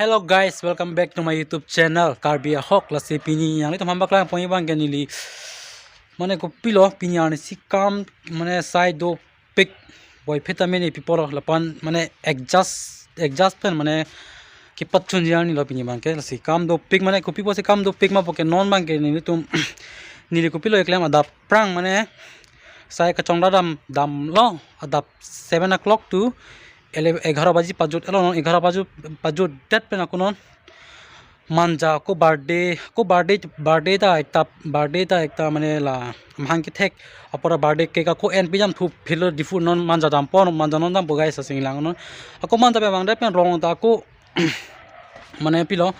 Hello guys, welcome back to my YouTube channel Karbia Hawk la si pini yang itu hamba klang poni bang ganili mane ko pilo pini ani si kam mane side do pick boy vitamin people lapan mane adjust pen mane ki patchun jani lo pini bang ke la si kam do pick mane ko pipo se kam do pick ma poke non bang ke ni tum nili ko pilo eklam ada prang mane saya kacong dam lo ada 7 o'clock to 11 baji pajut elo 11 pajut dat pen aku non manja ko birthday ta ekta mane la mahang ki thek apora birthday ke ka ko en pijam thu philo difu non manja dam pon manja non dam bogai sa singlang non aku manja be bang da pen rong ta ko mane pilo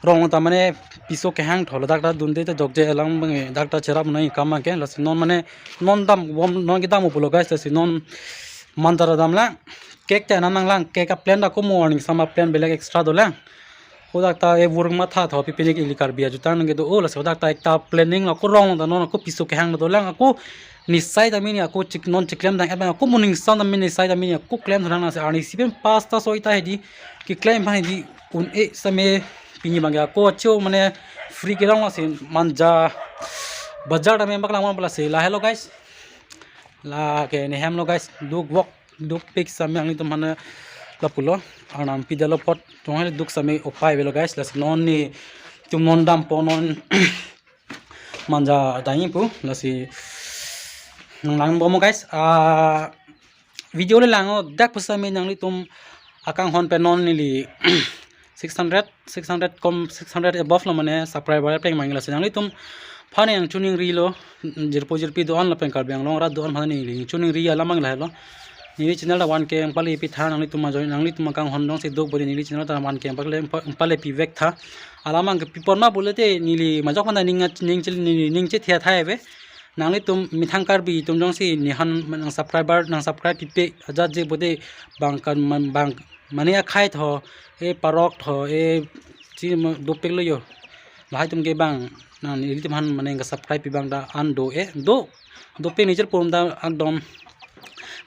rong ta mane piso ke hang thol dak da dunde ta jogje elang bang dak ta cherap nai kama ke las non mane non dam non ki dam upulo guys tas non manja dam la cake ta namang lang cake plan da ko morning sama plan beleg extra do lang hodak ta e burung ma tha thopi pinik ilikar bia juta nge do ola hodak ta ekta planning ko rong da non ko piso ke hang do lang aku nisai da mini aku non chiklem da eba ko morning sun da mini nisai da mini aku claim thana na se ani sipen pasta soita hedi ki claim bhai di un e same pini bangya ko cho mane free ke rong se manja bazar da me bakla mon pala se la hello guys la ke ne hem lo guys duk pick sampai ang itu mana lapulo anam pidalo pot tuh duk sampai opai belo guys las non ni cum non dam ponon manja tanya pu lasi nang bomo guys video le lango dak pusame nang li tum akang hon penon ni 600 above lo mane subscriber peng mangila se nang li tum phane yang tuning rilo jirpi do on la peng kar bang long rat do on phane ni tuning ri ala mang la lo ni channel da 1k ang pali pi tha nang li tuma join nang li tuma kang hondong se dog bori ni channel da 1k ang pali pi vek tha alamang pi porma bolete ni majok manda ning che thia thai be nang li tum mithang kar bi tum jong si ni han nang subscribe pi pe aja je bode bang kan bang mane khai tho e parok tho e chi do pek lo yo lai tum ke bang nang ni tum han mane ga subscribe pi bang da an do e do pe nijer pom da akdom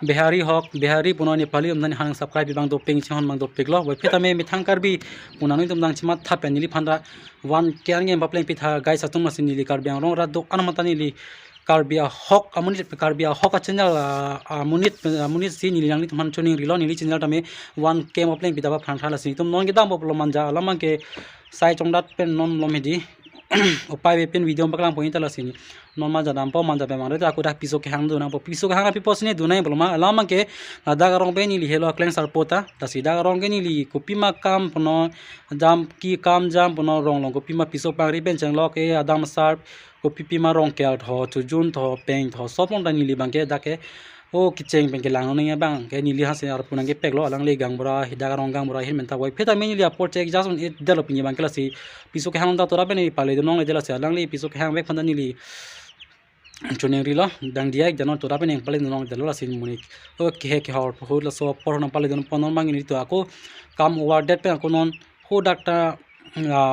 Behari puno Nepali umdan hang subscribe bang do ping chon mang do piglo we pheta me mithang karbi punani tum dang chima tha penili phanda 1 kyang nge bapleng pitha guys atum masini li karbi rong ra do anmatani li karbia hok a channel amunit si ni yang ni tum han choning rilo ni channel ta me 1k bapleng pitha ba phang thala si tum non ge dam boplo manja lamang ke sai chongdat pen non lomedi opai be pen video baklang point la sini non ma jadam po manja be mangre aku dak piso ke hang do na po piso ke hang pipo sini dunai bolma alama ke ada garong be ni li helo kleng sarpota ta sida garong ke ni li kopi ma kam pono jam ki kam jam pono rong long kopi ma piso pangri ben chang lo ke adam sar kopi pi ma rong ke tho chu jun tho peng tho sopon da ni li bangke dake o kicheng bengke lang ni bang ke ni li ha se ar punang ke peklo alang le gang bra hida garong gang bra hin menta wai pheta me ni li aport check jasun it develop ni bang klasi piso ke hang da tora be ni pale do nong le dela se alang le piso ke hang bek phanda ni li choning rilo dang dia janon tora be ni pale do nong delo la sin munik o ke hor ho la so por na pale do ponon mang ni to ako kam awarded pe ako non ho dakta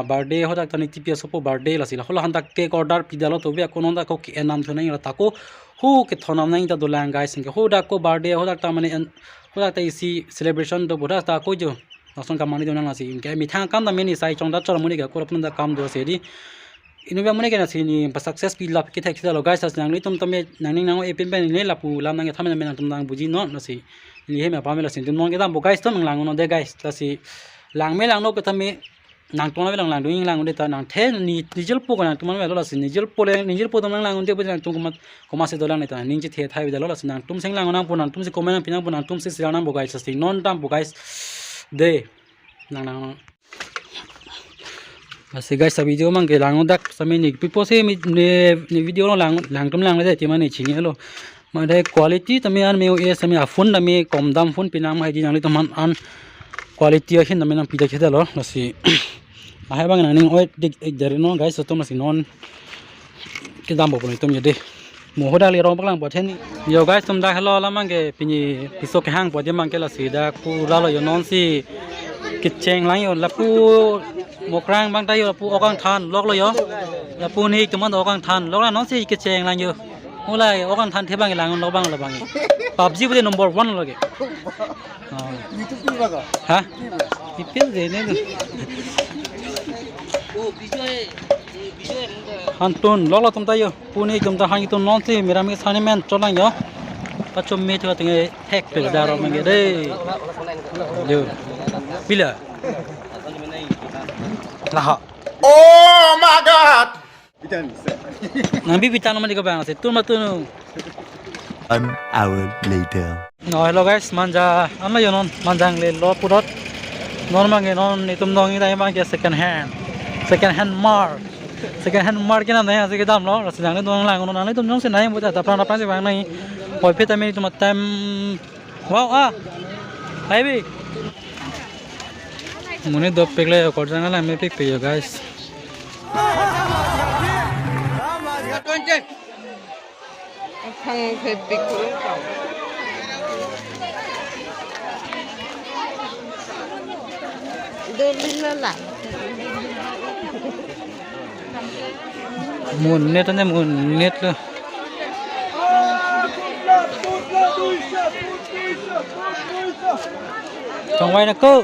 birthday ho dakta ni tps po birthday la sila hola handa cake order pidalo to be ako non da ko ke enam thonai la tako ho ke thonam nai da dolang guys sing ho da ko birthday ho dakta mane ho dakta isi celebration do boda ta ko jo nason kamani do na si ke mi thang kam da meni sai chong da chor muni ga ko apna da kam do se di inu be muni ke na si ni ba success pi lap ke thak lo guys as nang ni tum tame nang ning nang e pen pen ni lapu lam nang thamen men tum nang buji no na si ni he me pa me la sin tum nong ke dam bo guys tum lang no de guys la si lang me lang no ke thame nang tona lang doing lang de ta nang the ni nijel po kana tuman lo la sin nijel po dam lang de bo nang tum koma se dolang ta ning che the thai de lo la sin nang tum sing lang nang po nang tum se komen pinang po nang tum se sirana bo guys sin non dam bo guys de nang basi guys sa video mang ke lang dak sa me ni pipo se ni video lo lang tum lang de ti man ni chini lo ma de quality tame an me es me afun da me kom dam fun pinang mai di nang li taman an quality a hin na me nang pida kheda lo lasi ahai bang nang ning oi dik jari no guys so tum lasi non ke dam bo ni tum ye de mo hoda le rong baklang bo then yo guys tum da hello la mang ke pini piso ke hang bo de mang ke lasi da ku ra lo yo non si kicheng lang yo lapu mokrang bang ta yo lapu okang than lok lo yo lapu ni tum man okang than lok la non si kicheng lang yo mulai orang than thebang langon lobang lobang PUBG bude number 1 lage YouTube কি বাগা ha ipil de ne Antun lolo tum tayo puni tum ta hangi tum non si mirami sani men cholang yo ta chum me thwa tinge hek pe daro mangi de yo pila lah Oh my god nabi bitan mani ka bang se tu ma tu 1 hour later. no hello guys manja amma yo non manjang le lo purot non mangi non itum nong dai mangi second hand mark ke na nai ase ke dam lo rasang le dong lang non nai tum nong se nai bo ta prana pa se bang nai hoi phe tamei tum tam wow ai bi mune do pegle ko jang la me pik pe yo guys thằng thầy bịch cũng cậu đưa lên nó lại mun net ne mun net lo trong vai na cơ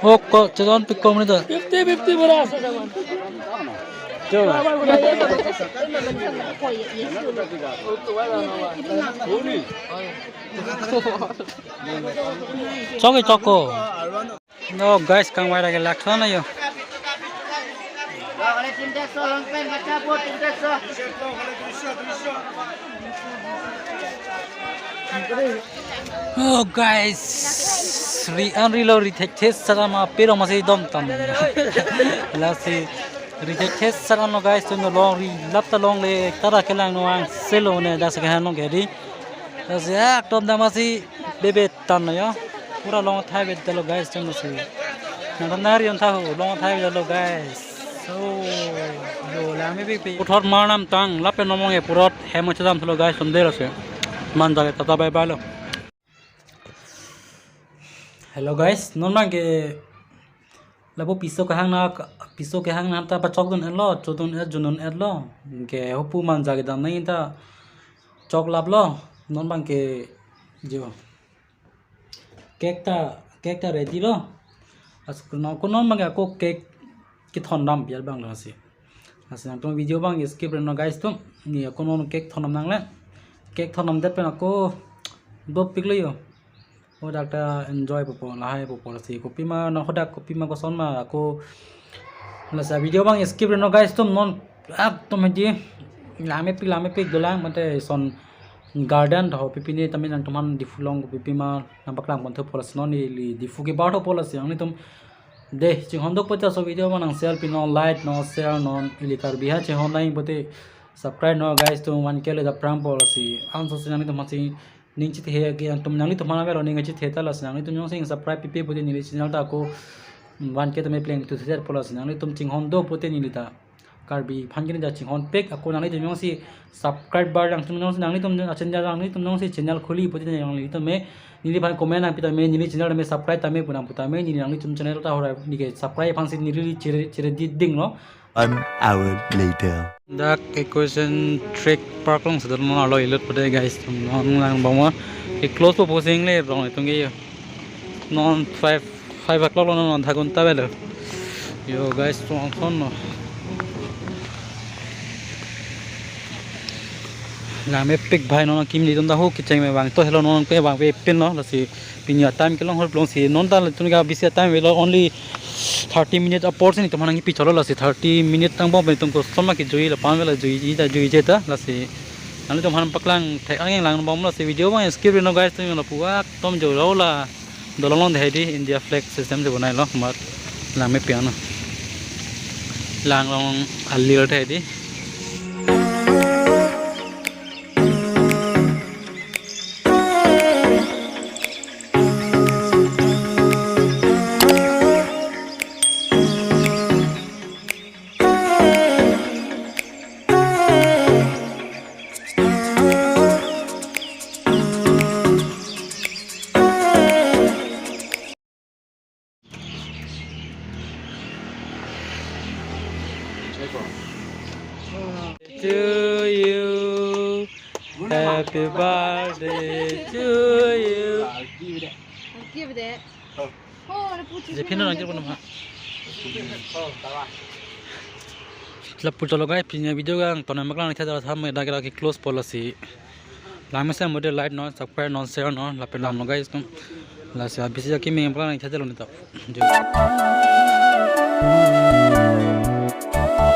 oh kok jangan pikom ni tu 50 bora sajaman coba Choco no guys kang vai lagi laksan na yo oh guys unreal retake test sama pero masih dom tam lasi retake test sama no guys tu no long lapta long le tara kelang no ang selo ne da sekan long gedi lasi ak tom da masih bebe tan ya pura long thai bet dalo guys tu masih na nari on thahu long thai dalo guys so yo la me bi puthot marnam tang lape nomong e purot hemochadam thlo guys somdel ase man jage tata bye bye lo hello guys non mang ke labo piso ka hang na ta pa chok don lo chodon e junon e lo ke hopu man jage dam nai ta chok lab lo non mang ke jo cake ta ready lo as ko non mang ko cake ki thon nam biar bang lo si asang to video bang skip no guys to ni ko non cake thon nam nang le cake thon nam det pe na ko do pik lo yo o dakta enjoy popo lahai popo si kopi ma no hodak kopi ma ko son ma ko la sa video bang skip no guys to non ak to me di lame pik dolang mate son garden ho pipi ni tamin ang tuman di fulong pipi ma nambaklang kon tho polas no ni li di fu ke bato polas yang ni tum de ching hondok pata so video ma nang selfie no like no share no ili kar biha che honai bote subscribe no guys to 1k le da prank policy ang so sinani to masi ning chi the ge ang tum nang to mana velo ning chi the ta las nang ni tum sing subscribe pipi bote ni channel ta ko 1k to me playing to share policy nang ni tum ching hondok bote ni lita karbi phangin ja ching hon pek ako nang ni tum si subscribe bar lang tum nang ni tum achen ja lang ni tum si channel kholi bote ni lang ni to me ni ban comment nang pita me ni channel me subscribe ta me punang puta me ni nang ni tum channel ta hora ni ke subscribe phang si ni ri chire di ding no 1 hour later. Dak equation trick parklong sedar mo alo ilut pade guys non lang bawa ke close po posing le rong itong ge non 5 o'clock non thagun ta belo yo guys ton no la me pick bhai no kim ni ton da ho kicheng me bang to hello non pe bang pe pin no la si pinya time ke long hor plong si non ta tun ga bisia time velo only 30 minutes opportunity to manangi picholo la si 30 minutes tang bom tum ko soma ki jui la pan vela jui da jui je ta la si nang to han paklang thai ang lang bom la si video bang skip no guys tum la puwa tom jo lo la dolong de di India flag system de banai lo mat lang me piano lang long alli lo thai di To you, happy birthday to you. Give that. Oh, nó phụ Jadi pino nanti pun mah. Lepas tu logai punya video kan, tahun maklum ni tiada tham dah kira close policy. Lama saya model light non, subscribe non share non, lepas lam logai itu. Lah saya habis jadi maklum ni tiada loh ni tak.